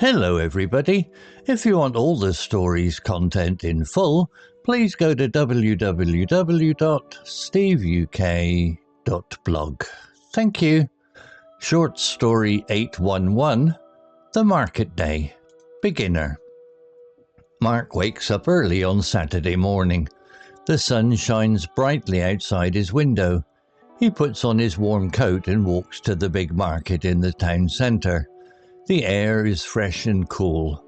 Hello everybody. If you want all the story's content in full, please go to www.steveuk.blog. Thank you. Short story 811, The Market Day. Beginner. Mark wakes up early on Saturday morning. The sun shines brightly outside his window. He puts on his warm coat and walks to the big market in the town centre. The air is fresh and cool.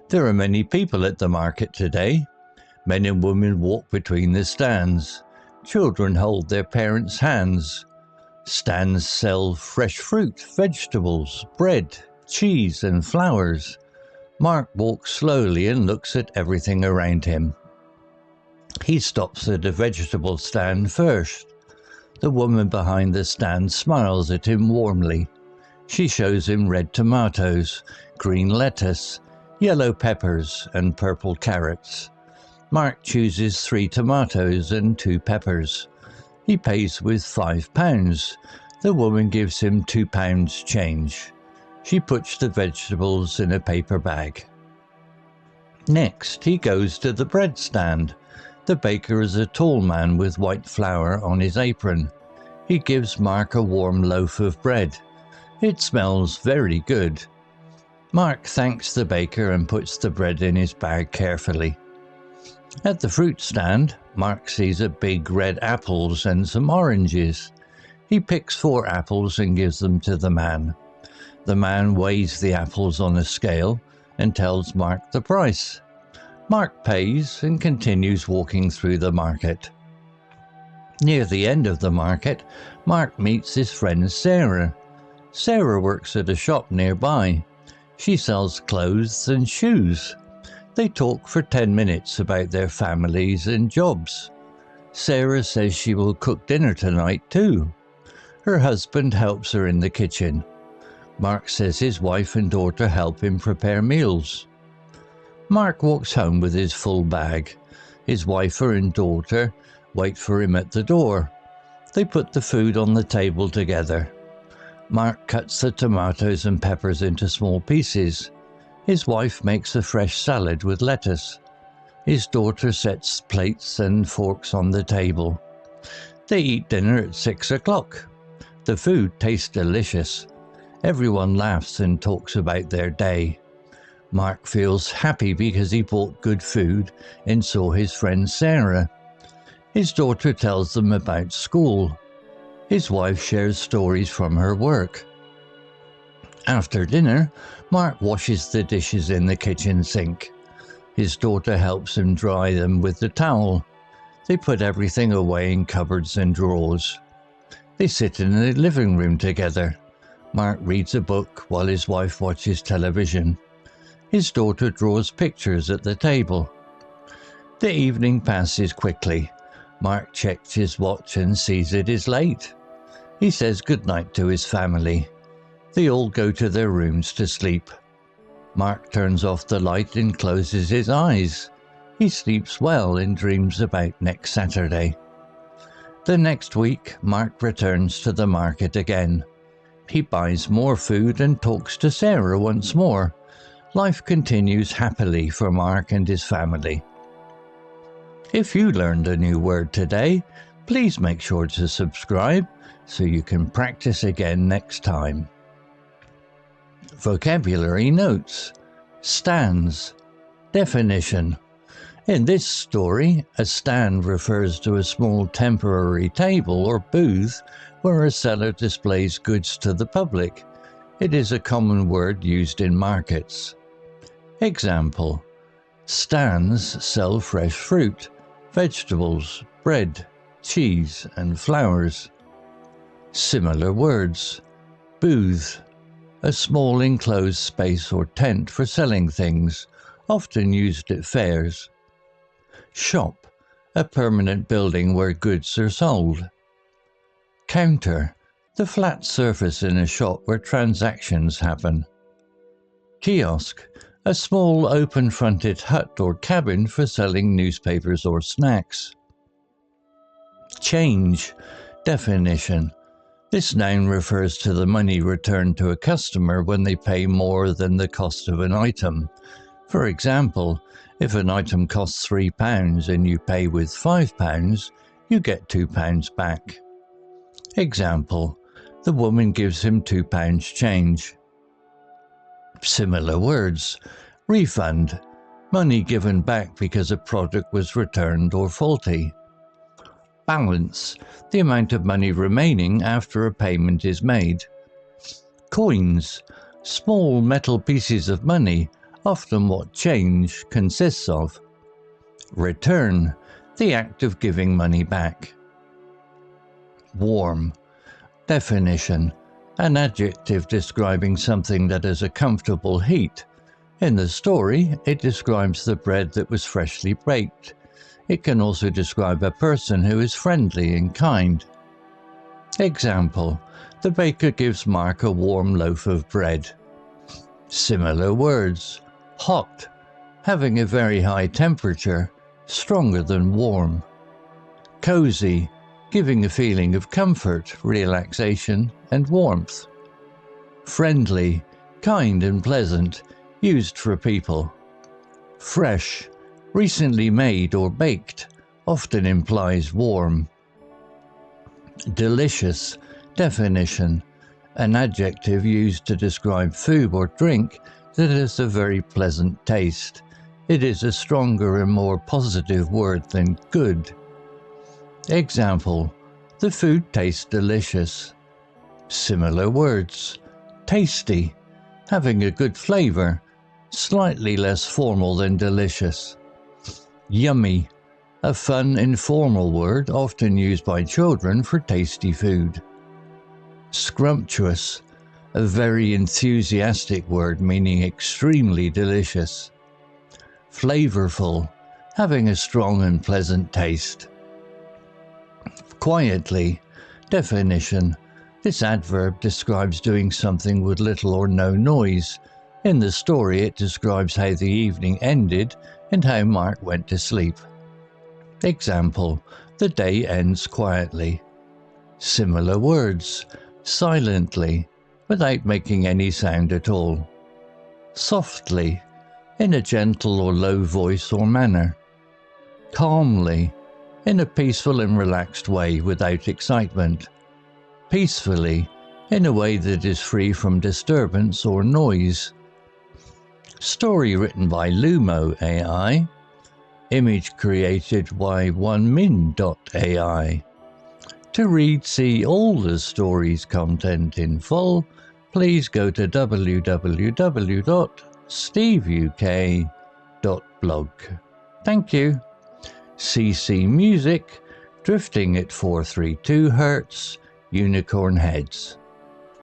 There are many people at the market today. Men and women walk between the stands. Children hold their parents' hands. Stands sell fresh fruit, vegetables, bread, cheese and flowers. Mark walks slowly and looks at everything around him. He stops at a vegetable stand first. The woman behind the stand smiles at him warmly. She shows him red tomatoes, green lettuce, yellow peppers and purple carrots. Mark chooses 3 tomatoes and 2 peppers. He pays with £5. The woman gives him £2 change. She puts the vegetables in a paper bag. Next, he goes to the bread stand. The baker is a tall man with white flour on his apron. He gives Mark a warm loaf of bread. It smells very good. Mark thanks the baker and puts the bread in his bag carefully. At the fruit stand, Mark sees a big red apples and some oranges. He picks 4 apples and gives them to the man. The man weighs the apples on a scale and tells Mark the price. Mark pays and continues walking through the market. Near the end of the market, Mark meets his friend Sarah. Sarah works at a shop nearby. She sells clothes and shoes. They talk for 10 minutes about their families and jobs. Sarah says she will cook dinner tonight too. Her husband helps her in the kitchen. Mark says his wife and daughter help him prepare meals. Mark walks home with his full bag. His wife and daughter wait for him at the door. They put the food on the table together. Mark cuts the tomatoes and peppers into small pieces. His wife makes a fresh salad with lettuce. His daughter sets plates and forks on the table. They eat dinner at 6 o'clock. The food tastes delicious. Everyone laughs and talks about their day. Mark feels happy because he bought good food and saw his friend Sarah. His daughter tells them about school. His wife shares stories from her work. After dinner, Mark washes the dishes in the kitchen sink. His daughter helps him dry them with the towel. They put everything away in cupboards and drawers. They sit in the living room together. Mark reads a book while his wife watches television. His daughter draws pictures at the table. The evening passes quickly. Mark checks his watch and sees it is late. He says goodnight to his family. They all go to their rooms to sleep. Mark turns off the light and closes his eyes. He sleeps well and dreams about next Saturday. The next week, Mark returns to the market again. He buys more food and talks to Sarah once more. Life continues happily for Mark and his family. If you learned a new word today, please make sure to subscribe so you can practice again next time. Vocabulary notes. Stands. Definition. In this story, a stand refers to a small temporary table or booth where a seller displays goods to the public. It is a common word used in markets. Example. Stands sell fresh fruit, vegetables, bread, cheese and flowers. Similar words. Booth. A small enclosed space or tent for selling things, often used at fairs. Shop. A permanent building where goods are sold. Counter. The flat surface in a shop where transactions happen. Kiosk. A small open-fronted hut or cabin for selling newspapers or snacks. Change. Definition. This noun refers to the money returned to a customer when they pay more than the cost of an item. For example, if an item costs £3 and you pay with £5, you get £2 back. Example, the woman gives him £2 change. Similar words, refund, money given back because a product was returned or faulty. Balance, the amount of money remaining after a payment is made. Coins, small metal pieces of money, often what change consists of. Return, the act of giving money back. Warm, definition, an adjective describing something that has a comfortable heat. In the story, it describes the bread that was freshly baked. It can also describe a person who is friendly and kind. Example, the baker gives Mark a warm loaf of bread. Similar words, hot, having a very high temperature, stronger than warm. Cozy, giving a feeling of comfort, relaxation, and warmth. Friendly, kind and pleasant, used for people. Fresh, recently made or baked, often implies warm. Delicious, definition, an adjective used to describe food or drink that has a very pleasant taste. It is a stronger and more positive word than good. Example, the food tastes delicious. Similar words, tasty, having a good flavor, slightly less formal than delicious. Yummy, a fun, informal word often used by children for tasty food. Scrumptious, a very enthusiastic word meaning extremely delicious. Flavorful, having a strong and pleasant taste. Quietly, definition, this adverb describes doing something with little or no noise. In the story, it describes how the evening ended and how Mark went to sleep. Example, the day ends quietly. Similar words, silently, without making any sound at all. Softly, in a gentle or low voice or manner. Calmly, in a peaceful and relaxed way without excitement. Peacefully, in a way that is free from disturbance or noise. Story written by Lumo AI. Image created by onemin.ai. To read, see all the story's content in full, please go to www.steveuk.blog. Thank you. CC Music, Drifting at 432 Hz, Unicorn Heads.